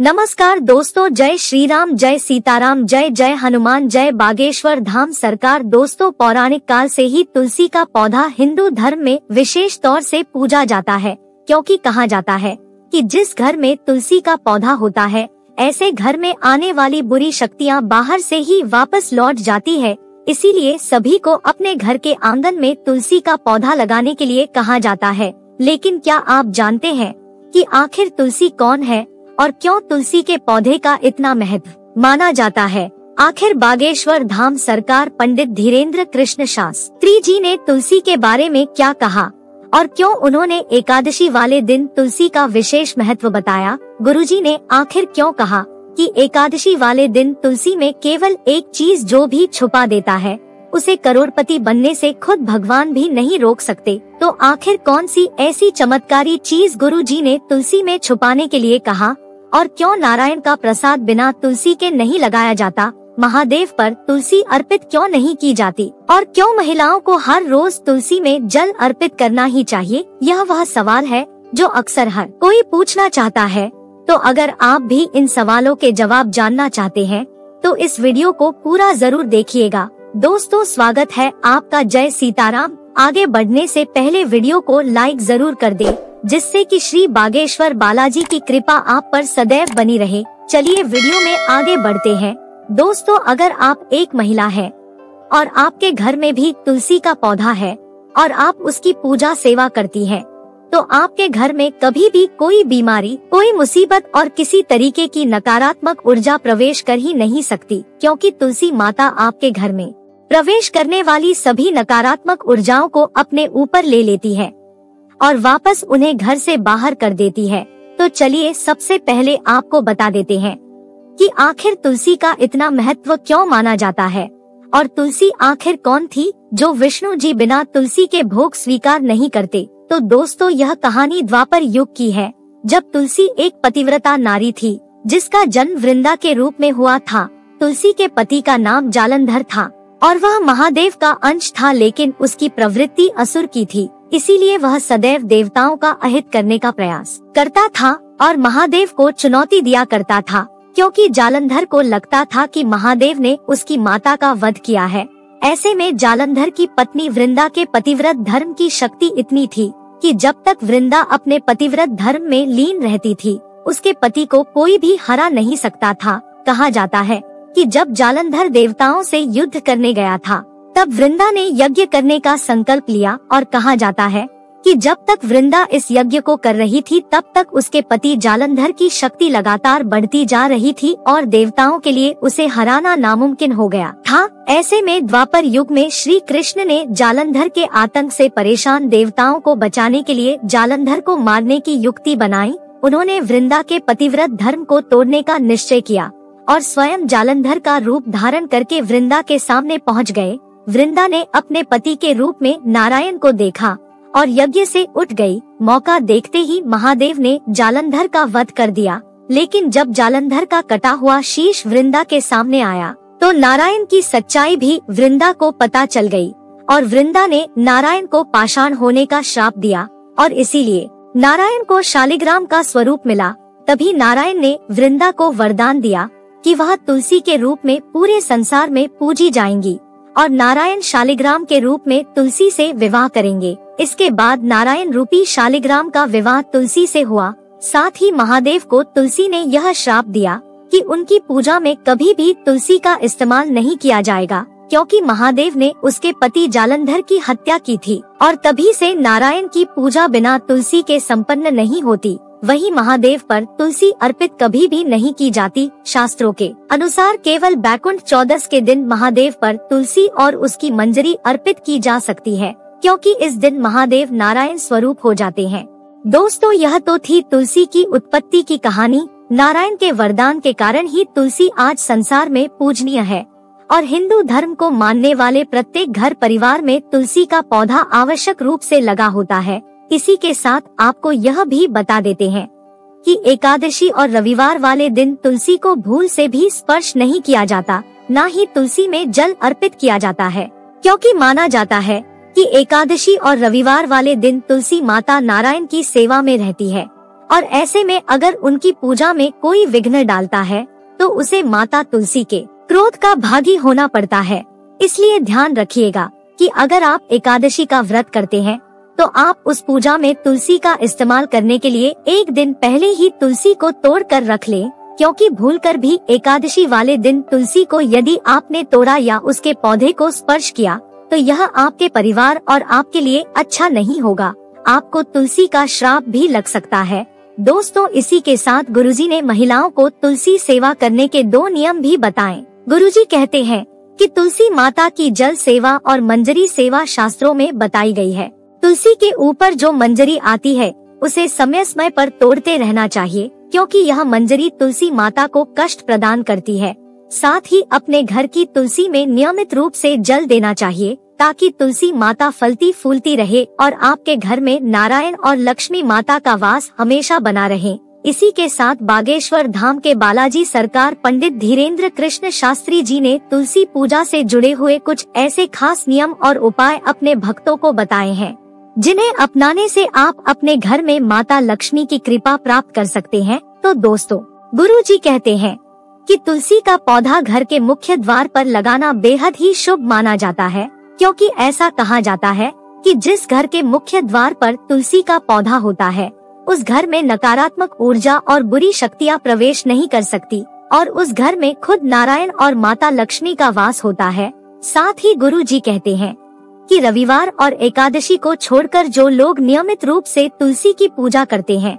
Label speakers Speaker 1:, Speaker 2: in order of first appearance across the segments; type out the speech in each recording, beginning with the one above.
Speaker 1: नमस्कार दोस्तों, जय श्री राम, जय सीताराम, जय जय हनुमान, जय बागेश्वर धाम सरकार। दोस्तों, पौराणिक काल से ही तुलसी का पौधा हिंदू धर्म में विशेष तौर से पूजा जाता है, क्योंकि कहा जाता है कि जिस घर में तुलसी का पौधा होता है, ऐसे घर में आने वाली बुरी शक्तियां बाहर से ही वापस लौट जाती है। इसीलिए सभी को अपने घर के आंगन में तुलसी का पौधा लगाने के लिए कहा जाता है। लेकिन क्या आप जानते हैं कि आखिर तुलसी कौन है और क्यों तुलसी के पौधे का इतना महत्व माना जाता है? आखिर बागेश्वर धाम सरकार पंडित धीरेन्द्र कृष्ण शास्त्री जी ने तुलसी के बारे में क्या कहा और क्यों उन्होंने एकादशी वाले दिन तुलसी का विशेष महत्व बताया? गुरुजी ने आखिर क्यों कहा कि एकादशी वाले दिन तुलसी में केवल एक चीज जो भी छुपा देता है, उसे करोड़पति बनने से खुद भगवान भी नहीं रोक सकते? तो आखिर कौन सी ऐसी चमत्कारी चीज गुरुजी ने तुलसी में छुपाने के लिए कहा और क्यों नारायण का प्रसाद बिना तुलसी के नहीं लगाया जाता? महादेव पर तुलसी अर्पित क्यों नहीं की जाती और क्यों महिलाओं को हर रोज तुलसी में जल अर्पित करना ही चाहिए? यह वह सवाल है जो अक्सर हर कोई पूछना चाहता है। तो अगर आप भी इन सवालों के जवाब जानना चाहते हैं तो इस वीडियो को पूरा जरूर देखिएगा। दोस्तों, स्वागत है आपका। जय सीताराम। आगे बढ़ने से पहले वीडियो को लाइक जरूर कर दें, जिससे कि श्री बागेश्वर बालाजी की कृपा आप पर सदैव बनी रहे। चलिए वीडियो में आगे बढ़ते हैं। दोस्तों, अगर आप एक महिला हैं और आपके घर में भी तुलसी का पौधा है और आप उसकी पूजा सेवा करती हैं, तो आपके घर में कभी भी कोई बीमारी, कोई मुसीबत और किसी तरीके की नकारात्मक ऊर्जा प्रवेश कर ही नहीं सकती, क्योंकि तुलसी माता आपके घर में प्रवेश करने वाली सभी नकारात्मक ऊर्जाओं को अपने ऊपर ले लेती है और वापस उन्हें घर से बाहर कर देती है। तो चलिए सबसे पहले आपको बता देते हैं कि आखिर तुलसी का इतना महत्व क्यों माना जाता है और तुलसी आखिर कौन थी जो विष्णु जी बिना तुलसी के भोग स्वीकार नहीं करते। तो दोस्तों, यह कहानी द्वापर युग की है, जब तुलसी एक पतिव्रता नारी थी जिसका जन्म वृंदा के रूप में हुआ था। तुलसी के पति का नाम जालंधर था और वह महादेव का अंश था, लेकिन उसकी प्रवृत्ति असुर की थी। इसीलिए वह सदैव देवताओं का अहित करने का प्रयास करता था और महादेव को चुनौती दिया करता था, क्योंकि जालंधर को लगता था कि महादेव ने उसकी माता का वध किया है। ऐसे में जालंधर की पत्नी वृंदा के पतिव्रत धर्म की शक्ति इतनी थी कि जब तक वृंदा अपने पतिव्रत धर्म में लीन रहती थी, उसके पति को कोई भी हरा नहीं सकता था। कहा जाता है कि जब जालंधर देवताओं से युद्ध करने गया था, तब वृंदा ने यज्ञ करने का संकल्प लिया और कहा जाता है कि जब तक वृंदा इस यज्ञ को कर रही थी, तब तक उसके पति जालंधर की शक्ति लगातार बढ़ती जा रही थी और देवताओं के लिए उसे हराना नामुमकिन हो गया था। ऐसे में द्वापर युग में श्री कृष्ण ने जालंधर के आतंक से परेशान देवताओं को बचाने के लिए जालंधर को मारने की युक्ति बनाई। उन्होंने वृंदा के पतिव्रत धर्म को तोड़ने का निश्चय किया और स्वयं जालंधर का रूप धारण करके वृंदा के सामने पहुँच गए। वृंदा ने अपने पति के रूप में नारायण को देखा और यज्ञ से उठ गई। मौका देखते ही महादेव ने जालंधर का वध कर दिया, लेकिन जब जालंधर का कटा हुआ शीश वृंदा के सामने आया तो नारायण की सच्चाई भी वृंदा को पता चल गई और वृंदा ने नारायण को पाषाण होने का श्राप दिया और इसीलिए नारायण को शालिग्राम का स्वरूप मिला। तभी नारायण ने वृंदा को वरदान दिया कि वह तुलसी के रूप में पूरे संसार में पूजी जाएंगी और नारायण शालिग्राम के रूप में तुलसी से विवाह करेंगे। इसके बाद नारायण रूपी शालिग्राम का विवाह तुलसी से हुआ। साथ ही महादेव को तुलसी ने यह श्राप दिया कि उनकी पूजा में कभी भी तुलसी का इस्तेमाल नहीं किया जाएगा, क्योंकि महादेव ने उसके पति जालंधर की हत्या की थी और तभी से नारायण की पूजा बिना तुलसी के संपन्न नहीं होती। वही महादेव पर तुलसी अर्पित कभी भी नहीं की जाती। शास्त्रों के अनुसार केवल बैकुंठ चौदस के दिन महादेव पर तुलसी और उसकी मंजरी अर्पित की जा सकती है, क्योंकि इस दिन महादेव नारायण स्वरूप हो जाते हैं। दोस्तों, यह तो थी तुलसी की उत्पत्ति की कहानी। नारायण के वरदान के कारण ही तुलसी आज संसार में पूजनीय है और हिंदू धर्म को मानने वाले प्रत्येक घर परिवार में तुलसी का पौधा आवश्यक रूप से लगा होता है। इसी के साथ आपको यह भी बता देते हैं कि एकादशी और रविवार वाले दिन तुलसी को भूल से भी स्पर्श नहीं किया जाता, न ही तुलसी में जल अर्पित किया जाता है, क्योंकि माना जाता है कि एकादशी और रविवार वाले दिन तुलसी माता नारायण की सेवा में रहती है और ऐसे में अगर उनकी पूजा में कोई विघ्न डालता है तो उसे माता तुलसी के क्रोध का भागी होना पड़ता है। इसलिए ध्यान रखिएगा कि अगर आप एकादशी का व्रत करते हैं तो आप उस पूजा में तुलसी का इस्तेमाल करने के लिए एक दिन पहले ही तुलसी को तोड़ कर रख लें, क्योंकि भूलकर भी एकादशी वाले दिन तुलसी को यदि आपने तोड़ा या उसके पौधे को स्पर्श किया तो यह आपके परिवार और आपके लिए अच्छा नहीं होगा। आपको तुलसी का श्राप भी लग सकता है। दोस्तों, इसी के साथ गुरुजी ने महिलाओं को तुलसी सेवा करने के 2 नियम भी बताए। गुरुजी कहते हैं कि तुलसी माता की जल सेवा और मंजरी सेवा शास्त्रों में बताई गई है। तुलसी के ऊपर जो मंजरी आती है उसे समय समय पर तोड़ते रहना चाहिए, क्योंकि यह मंजरी तुलसी माता को कष्ट प्रदान करती है। साथ ही अपने घर की तुलसी में नियमित रूप से जल देना चाहिए, ताकि तुलसी माता फलती फूलती रहे और आपके घर में नारायण और लक्ष्मी माता का वास हमेशा बना रहे। इसी के साथ बागेश्वर धाम के बालाजी सरकार पंडित धीरेन्द्र कृष्ण शास्त्री जी ने तुलसी पूजा से जुड़े हुए कुछ ऐसे खास नियम और उपाय अपने भक्तों को बताए हैं, जिन्हें अपनाने से आप अपने घर में माता लक्ष्मी की कृपा प्राप्त कर सकते हैं। तो दोस्तों, गुरुजी कहते हैं कि तुलसी का पौधा घर के मुख्य द्वार पर लगाना बेहद ही शुभ माना जाता है, क्योंकि ऐसा कहा जाता है कि जिस घर के मुख्य द्वार पर तुलसी का पौधा होता है उस घर में नकारात्मक ऊर्जा और बुरी शक्तियाँ प्रवेश नहीं कर सकती और उस घर में खुद नारायण और माता लक्ष्मी का वास होता है। साथ ही गुरुजी कहते हैं कि रविवार और एकादशी को छोड़कर जो लोग नियमित रूप से तुलसी की पूजा करते हैं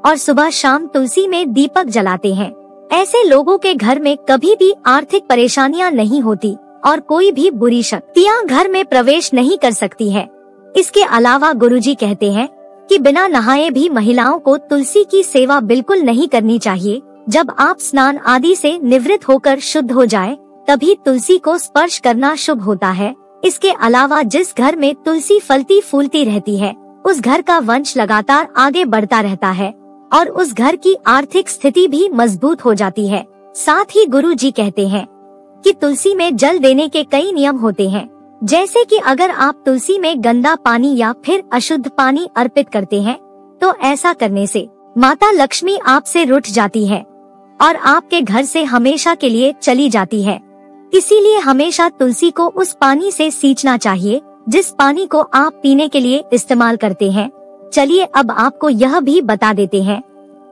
Speaker 1: और सुबह शाम तुलसी में दीपक जलाते हैं, ऐसे लोगों के घर में कभी भी आर्थिक परेशानियां नहीं होती और कोई भी बुरी शक्तियां घर में प्रवेश नहीं कर सकती है। इसके अलावा गुरुजी कहते हैं कि बिना नहाए भी महिलाओं को तुलसी की सेवा बिल्कुल नहीं करनी चाहिए। जब आप स्नान आदि से निवृत्त होकर शुद्ध हो जाए तभी तुलसी को स्पर्श करना शुभ होता है। इसके अलावा जिस घर में तुलसी फलती फूलती रहती है उस घर का वंश लगातार आगे बढ़ता रहता है और उस घर की आर्थिक स्थिति भी मजबूत हो जाती है। साथ ही गुरुजी कहते हैं कि तुलसी में जल देने के कई नियम होते हैं, जैसे कि अगर आप तुलसी में गंदा पानी या फिर अशुद्ध पानी अर्पित करते हैं तो ऐसा करने से माता लक्ष्मी आपसे रूठ जाती है और आपके घर से हमेशा के लिए चली जाती है। इसीलिए हमेशा तुलसी को उस पानी से सींचना चाहिए जिस पानी को आप पीने के लिए इस्तेमाल करते हैं। चलिए अब आपको यह भी बता देते हैं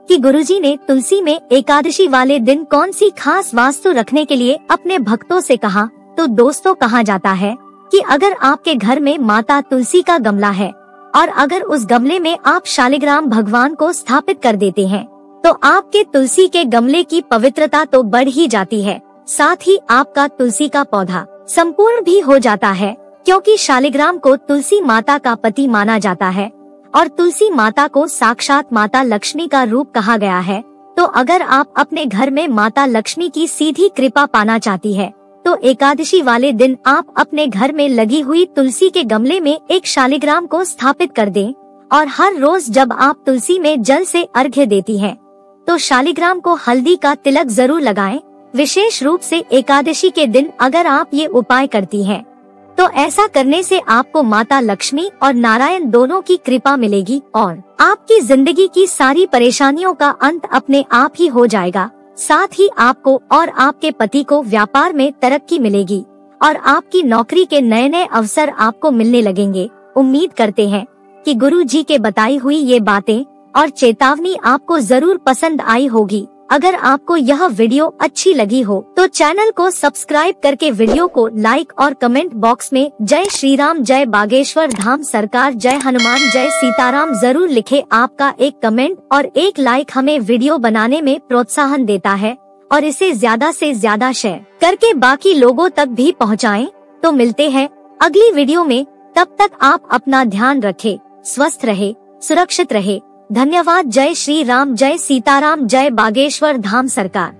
Speaker 1: कि गुरुजी ने तुलसी में एकादशी वाले दिन कौन सी खास वास्तु रखने के लिए अपने भक्तों से कहा। तो दोस्तों, कहा जाता है कि अगर आपके घर में माता तुलसी का गमला है और अगर उस गमले में आप शालिग्राम भगवान को स्थापित कर देते हैं तो आपके तुलसी के गमले की पवित्रता तो बढ़ ही जाती है, साथ ही आपका तुलसी का पौधा संपूर्ण भी हो जाता है, क्योंकि शालिग्राम को तुलसी माता का पति माना जाता है और तुलसी माता को साक्षात माता लक्ष्मी का रूप कहा गया है। तो अगर आप अपने घर में माता लक्ष्मी की सीधी कृपा पाना चाहती है तो एकादशी वाले दिन आप अपने घर में लगी हुई तुलसी के गमले में एक शालिग्राम को स्थापित कर दें और हर रोज जब आप तुलसी में जल से अर्घ्य देती हैं तो शालिग्राम को हल्दी का तिलक जरूर लगाएं। विशेष रूप से एकादशी के दिन अगर आप ये उपाय करती हैं तो ऐसा करने से आपको माता लक्ष्मी और नारायण दोनों की कृपा मिलेगी और आपकी जिंदगी की सारी परेशानियों का अंत अपने आप ही हो जाएगा। साथ ही आपको और आपके पति को व्यापार में तरक्की मिलेगी और आपकी नौकरी के नए नए अवसर आपको मिलने लगेंगे। उम्मीद करते हैं कि गुरु जी के बताई हुई ये बातें और चेतावनी आपको जरूर पसंद आई होगी। अगर आपको यह वीडियो अच्छी लगी हो तो चैनल को सब्सक्राइब करके वीडियो को लाइक और कमेंट बॉक्स में जय श्री राम, जय बागेश्वर धाम सरकार, जय हनुमान, जय सीताराम जरूर लिखे। आपका एक कमेंट और एक लाइक हमें वीडियो बनाने में प्रोत्साहन देता है और इसे ज्यादा से ज्यादा शेयर करके बाकी लोगों तक भी पहुँचाएं। तो मिलते हैं अगली वीडियो में, तब तक आप अपना ध्यान रखें, स्वस्थ रहे, सुरक्षित रहे। धन्यवाद। जय श्री राम, जय सीताराम, जय बागेश्वर धाम सरकार।